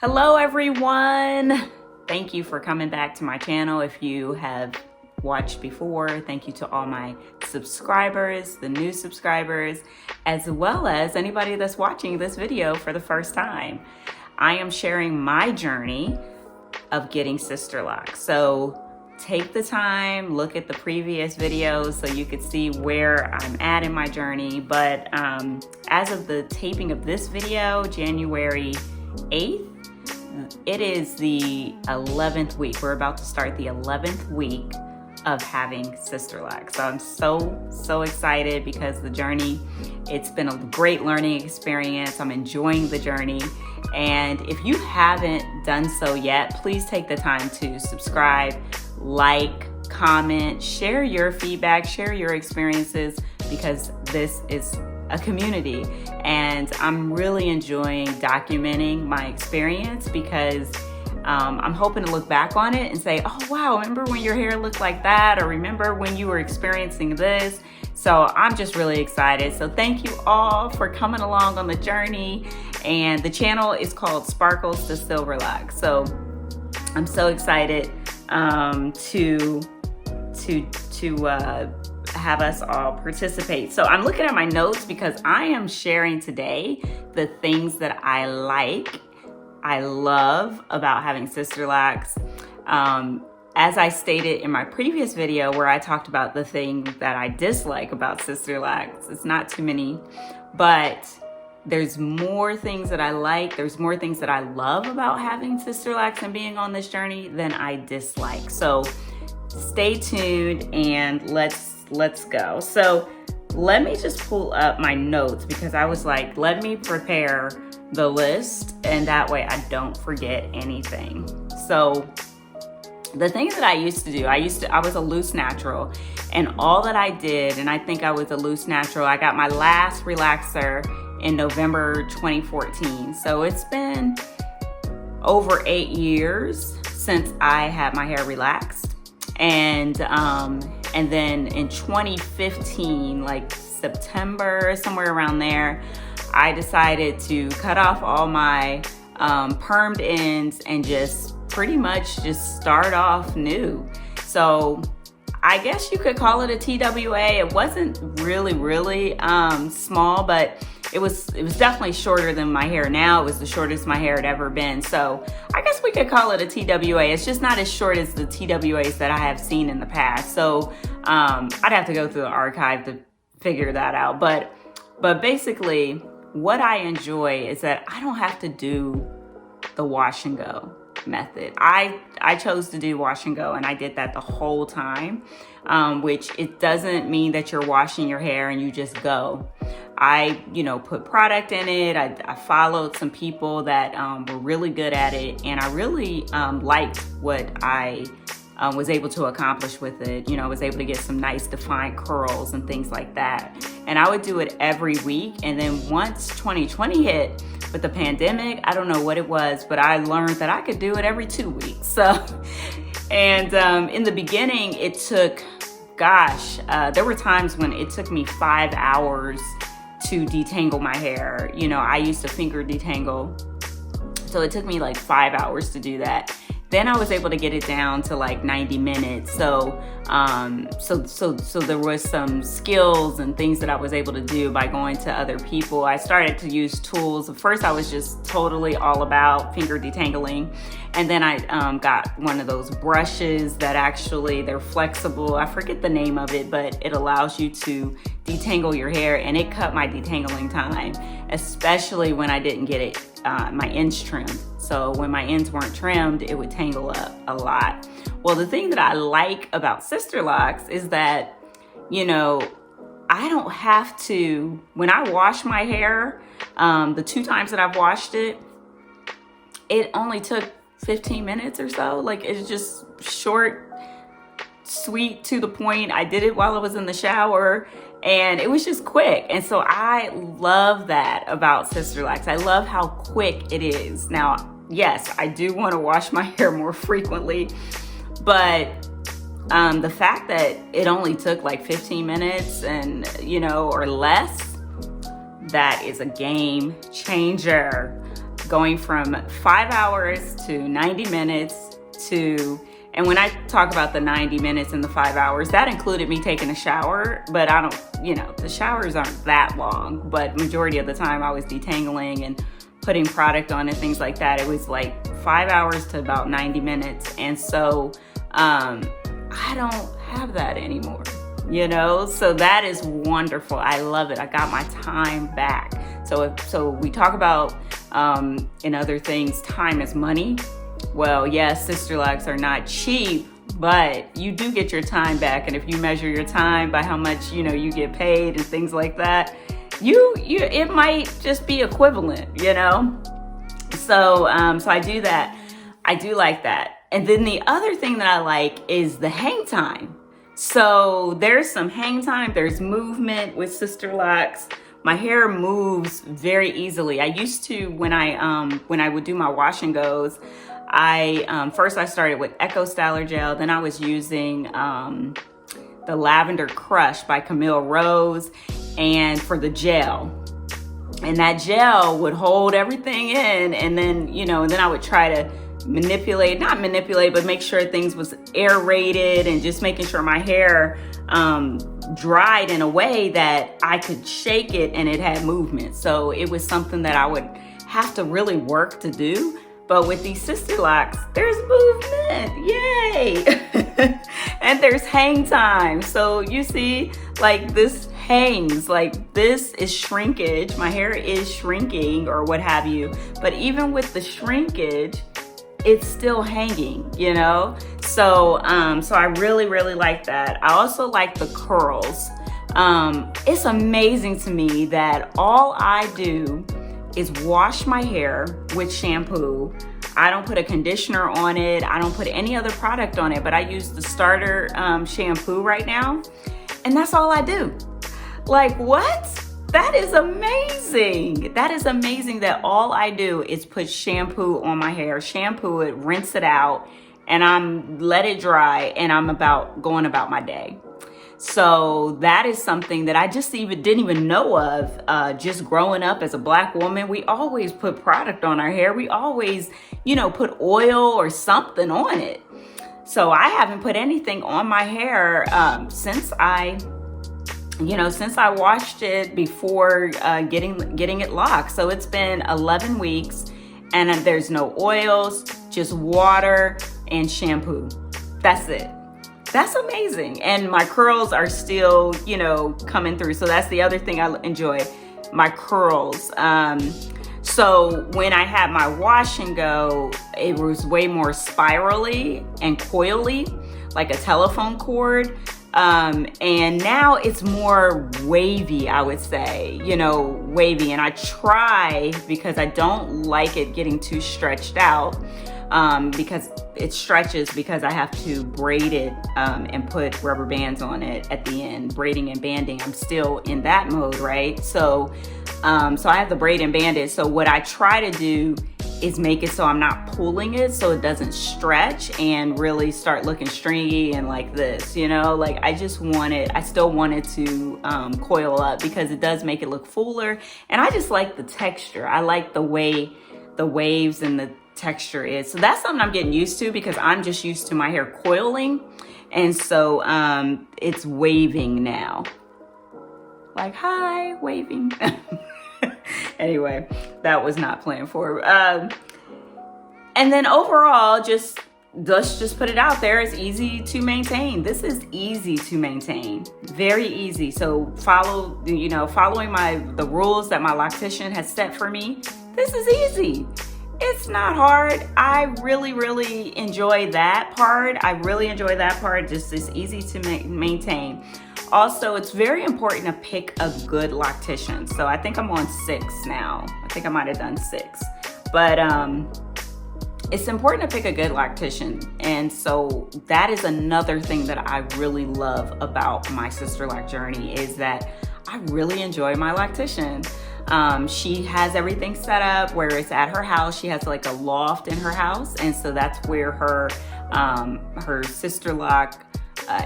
Hello everyone! Thank you for coming back to my channel. If you have watched before, thank you to all my subscribers, the new subscribers, as well as anybody that's watching this video for the first time. I am sharing my journey of getting Sisterlocks. So take the time, look at the previous videos so you could see where I'm at in my journey. But as of the taping of this video, January 8th, it is the 11th week. We're about to start the 11th week of having Sisterlocks. So I'm so excited because the journey, it's been a great learning experience. I'm enjoying the journey. And if you haven't done so yet, please take the time to subscribe, like, comment, share your feedback, share your experiences, because this is a community and I'm really enjoying documenting my experience because I'm hoping to look back on it and say, oh wow, remember when your hair looked like that, or remember when you were experiencing this. So I'm just really excited. So thank you all for coming along on the journey. And the channel is called Sparkles to Silverlocks. So I'm so excited to have us all participate. So I'm looking at my notes because I am sharing today the things that I love about having Sisterlocks. As I stated in my previous video where I talked about the thing that I dislike about Sisterlocks, it's not too many, but there's more things that I like. There's more things that I love about having Sisterlocks and being on this journey than I dislike. So stay tuned and let's go. So let me just pull up my notes because I was like, let me prepare the list and that way I don't forget anything. So the things that I used to do, I was a loose natural, and all that I did, and I think I was a loose natural, I got my last relaxer in November 2014. So it's been over 8 years since I had my hair relaxed. And then in 2015, like September, somewhere around there, I decided to cut off all my permed ends and just pretty much just start off new. So I guess you could call it a TWA. It wasn't really small, but it was definitely shorter than my hair now. It was the shortest my hair had ever been. So I guess we could call it a TWA. It's just not as short as the TWAs that I have seen in the past. So I'd have to go through the archive to figure that out. But basically what I enjoy is that I don't have to do the wash and go method. I chose to do wash and go, and I did that the whole time, which it doesn't mean that you're washing your hair and you just go. I put product in it. I followed some people that were really good at it, and I really liked what I was able to accomplish with it. I was able to get some nice defined curls and things like that. And I would do it every week. And then once 2020 hit with the pandemic, I don't know what it was, but I learned that I could do it every 2 weeks. So, and in the beginning, it took, there were times when it took me 5 hours to detangle my hair. I used to finger detangle. So it took me like 5 hours to do that. Then I was able to get it down to like 90 minutes. So there was some skills and things that I was able to do by going to other people. I started to use tools. At first I was just totally all about finger detangling. And then I got one of those brushes that actually, they're flexible. I forget the name of it, but it allows you to detangle your hair, and it cut my detangling time, especially when I didn't get it, my ends trimmed. So when my ends weren't trimmed, it would tangle up a lot. Well, the thing that I like about Sisterlocks is that, I don't have to, when I wash my hair, the 2 times that I've washed it, it only took 15 minutes or so. Like, it's just short, sweet, to the point. I did it while I was in the shower, and it was just quick. And so I love that about Sisterlocks. I love how quick it is. Now, yes, I do want to wash my hair more frequently, but the fact that it only took like 15 minutes and, or less, that is a game changer. going from 5 hours to 90 minutes to, and when I talk about the 90 minutes and the 5 hours, that included me taking a shower, but I don't, you know, the showers aren't that long, but majority of the time I was detangling and putting product on and things like that. It was like 5 hours to about 90 minutes. And so I don't have that anymore, you know? So that is wonderful. I love it. I got my time back. So we talk about, in other things, time is money. Well, yes, Sisterlocks are not cheap, but you do get your time back. And if you measure your time by how much, you know, you get paid and things like that, it might just be equivalent, you know? So I do that. I do like that. And then the other thing that I like is the hang time. So there's some hang time, there's movement with Sisterlocks. My hair moves very easily. I used to, when I would do my wash and goes, first I started with Echo Styler Gel, then I was using the Lavender Crush by Camille Rose, and for the gel. And that gel would hold everything in, and then, you know, and then I would try to not manipulate, but make sure things was aerated and just making sure my hair dried in a way that I could shake it and it had movement. So it was something that I would have to really work to do. But with these Sisterlocks, there's movement, yay! And there's hang time. So you see, like this hangs, like this is shrinkage. My hair is shrinking or what have you. But even with the shrinkage, it's still hanging, you know? So I really, really like that. I also like the curls. It's amazing to me that all I do is wash my hair with shampoo. I don't put a conditioner on it. I don't put any other product on it, but I use the starter shampoo right now. And that's all I do. Like, what? That is amazing. That is amazing that all I do is put shampoo on my hair, shampoo it, rinse it out, and let it dry, and I'm going about my day. So that is something that I just didn't even know of. Just growing up as a Black woman, we always put product on our hair. We always, you know, put oil or something on it. So I haven't put anything on my hair since I washed it before getting it locked. So it's been 11 weeks, and there's no oils, just water and shampoo. That's it. That's amazing. And my curls are still, you know, coming through. So that's the other thing I enjoy, my curls. So when I had my wash and go, it was way more spirally and coily, like a telephone cord. And now it's more wavy, I would say, you know, wavy. And I try, because I don't like it getting too stretched out, because it stretches, because I have to braid it and put rubber bands on it at the end, braiding and banding. I'm still in that mode, right? So I have the braid and band it. So what I try to do is make it so I'm not pulling it so it doesn't stretch and really start looking stringy and like this, you know? Like I still want it to coil up, because it does make it look fuller. And I just like the texture. I like the way the waves and the texture is. So that's something I'm getting used to, because I'm just used to my hair coiling. And so it's waving now. Like, hi, waving. Anyway, that was not planned for. And then overall, let's just put it out there. It's easy to maintain. This is easy to maintain, very easy. So following the rules that my loctician has set for me. This is easy. It's not hard. I really, really enjoy that part. Just it's easy to maintain. Also, it's very important to pick a good loctician. So I think I'm on 6 now. I think I might have done 6. But it's important to pick a good loctician. And so that is another thing that I really love about my Sisterlock journey, is that I really enjoy my loctician. She has everything set up where it's at her house. She has like a loft in her house. And so that's where her Sisterlock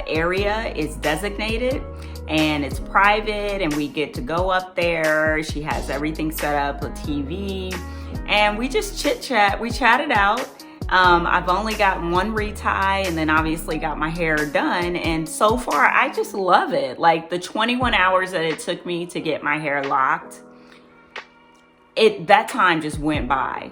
area is designated, and it's private, and we get to go up there. She has everything set up, a TV, and we just chit chat. We chatted out. I've only got one retie and then obviously got my hair done. And so far, I just love it. Like the 21 hours that it took me to get my hair locked, that time just went by.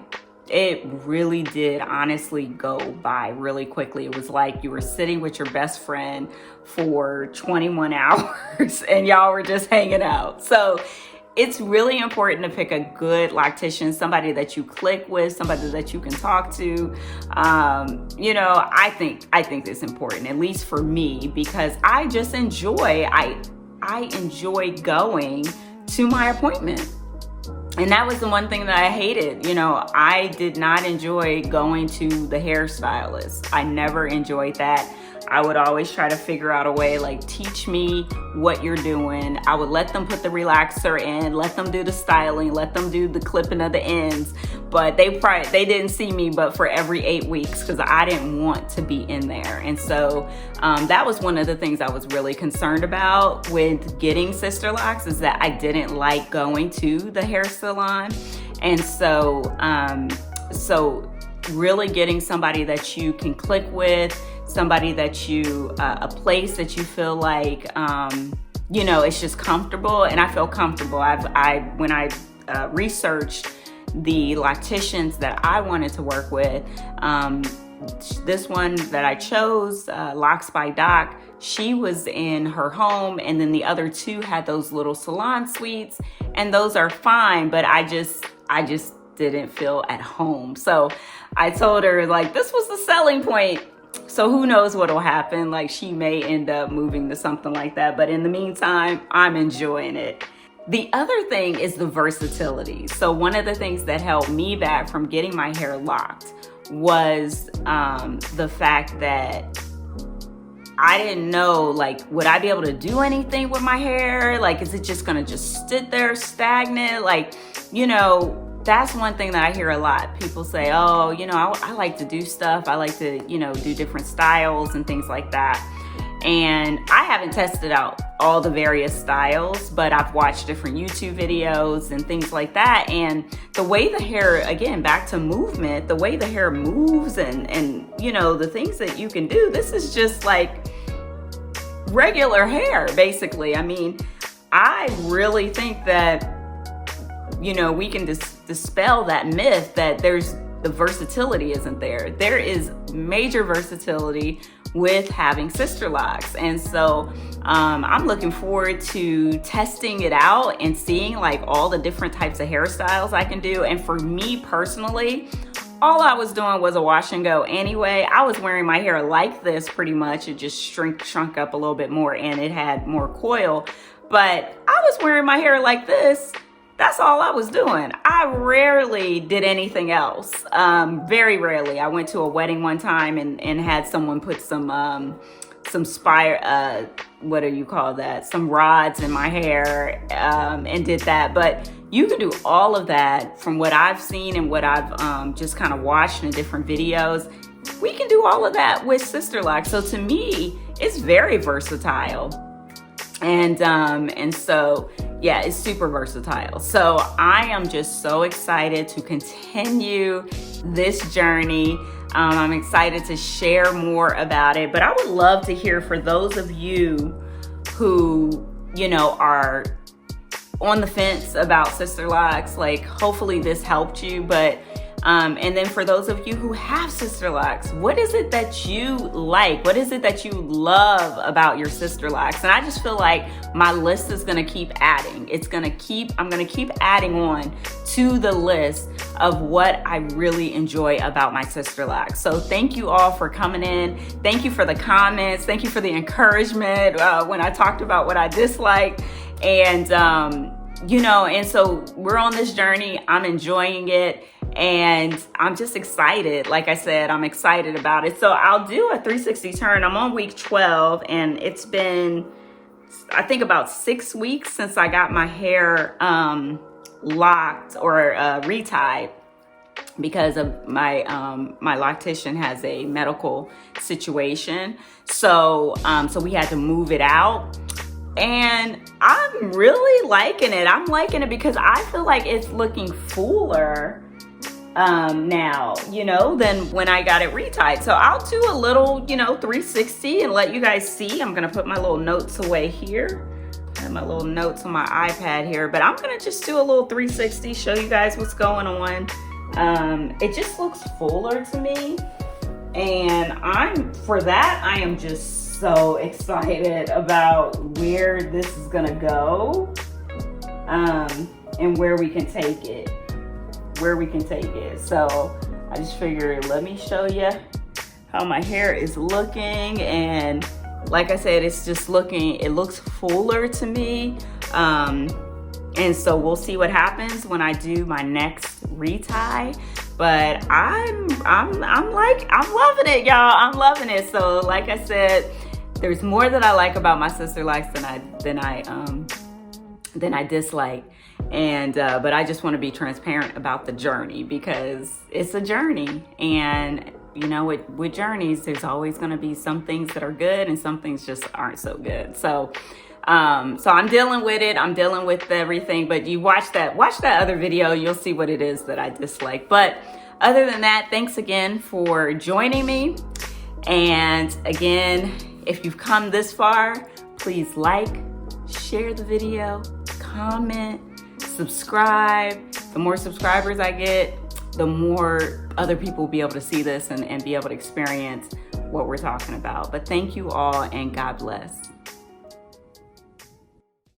It really did honestly go by really quickly. It was like you were sitting with your best friend for 21 hours and y'all were just hanging out. So it's really important to pick a good loctician, somebody that you click with, somebody that you can talk to. You know, I think it's important, at least for me, because I just enjoy, I enjoy going to my appointment. And that was the one thing that I hated. You know, I did not enjoy going to the hairstylist. I never enjoyed that. I would always try to figure out a way, like, teach me what you're doing. I would let them put the relaxer in, let them do the styling, let them do the clipping of the ends. But they didn't see me but for every 8 weeks because I didn't want to be in there. And so that was one of the things I was really concerned about with getting Sisterlocks, is that I didn't like going to the hair salon. And so, really getting somebody that you can click with, somebody that you, a place that you feel like, you know, it's just comfortable. And I feel comfortable. When I researched the locticians that I wanted to work with, this one that I chose, Locks by Doc, she was in her home, and then the other two had those little salon suites, and those are fine, but I just didn't feel at home. So I told her, like, this was the selling point. So who knows what'll happen? Like, she may end up moving to something like that. But in the meantime, I'm enjoying it. The other thing is the versatility. So one of the things that held me back from getting my hair locked was the fact that I didn't know, like, would I be able to do anything with my hair? Like, is it just gonna just sit there stagnant? Like, you know, that's one thing that I hear a lot. People say, oh, you know, I like to do stuff. I like to, you know, do different styles and things like that. And I haven't tested out all the various styles, but I've watched different YouTube videos and things like that. And the way the hair, again, back to movement, the way the hair moves and you know, the things that you can do, this is just like regular hair, basically. I mean, I really think that, you know, we can dispel that myth that the versatility isn't there. There is major versatility with having Sisterlocks. And so I'm looking forward to testing it out and seeing like all the different types of hairstyles I can do. And for me personally, all I was doing was a wash and go anyway. I was wearing my hair like this pretty much. It just shrunk up a little bit more and it had more coil. But I was wearing my hair like this. That's all I was doing. I rarely did anything else. Very rarely. I went to a wedding one time and had someone put some what do you call that? Some rods in my hair and did that. But you can do all of that from what I've seen and what I've just kind of watched in different videos. We can do all of that with Sisterlocks. So to me, it's very versatile. And so, yeah, it's super versatile. So I am just so excited to continue this journey. I'm excited to share more about it, but I would love to hear for those of you who, you know, are on the fence about Sisterlocks, like hopefully this helped you, but and then for those of you who have Sisterlocks, what is it that you like? What is it that you love about your Sisterlocks? And I just feel like my list is gonna keep adding. I'm gonna keep adding on to the list of what I really enjoy about my Sisterlocks. So thank you all for coming in. Thank you for the comments. Thank you for the encouragement when I talked about what I disliked. And you know, and so we're on this journey. I'm enjoying it. And I'm just excited. Like I said, I'm excited about it. So I'll do a 360 turn. I'm on week 12 and it's been, I think, about 6 weeks since I got my hair locked or retied because of my my loctician has a medical situation. So we had to move it out. And I'm really liking it. I'm liking it because I feel like it's looking fuller now, you know, than when I got it retied. So I'll do a little, you know, 360 and let you guys see. I'm gonna put my little notes away here. I have my little notes on my iPad here, but I'm gonna just do a little 360, show you guys what's going on. It just looks fuller to me. And for that, I am just so excited about where this is gonna go, and where we can take it. So I just figured, let me show you how my hair is looking. And like I said, it's just it looks fuller to me. And so we'll see what happens when I do my next retie. But I'm loving it, y'all. I'm loving it. So like I said, there's more that I like about my Sisterlocks than I dislike. And but I just want to be transparent about the journey, because it's a journey. And you know, with journeys, there's always going to be some things that are good and some things just aren't so good. So I'm dealing with it. I'm dealing with everything. But you watch that other video, you'll see what it is that I dislike. But other than that, thanks again for joining me. And again, if you've come this far, please like, share the video, comment, subscribe. The more subscribers I get, the more other people will be able to see this and be able to experience what we're talking about. But thank you all, and God bless.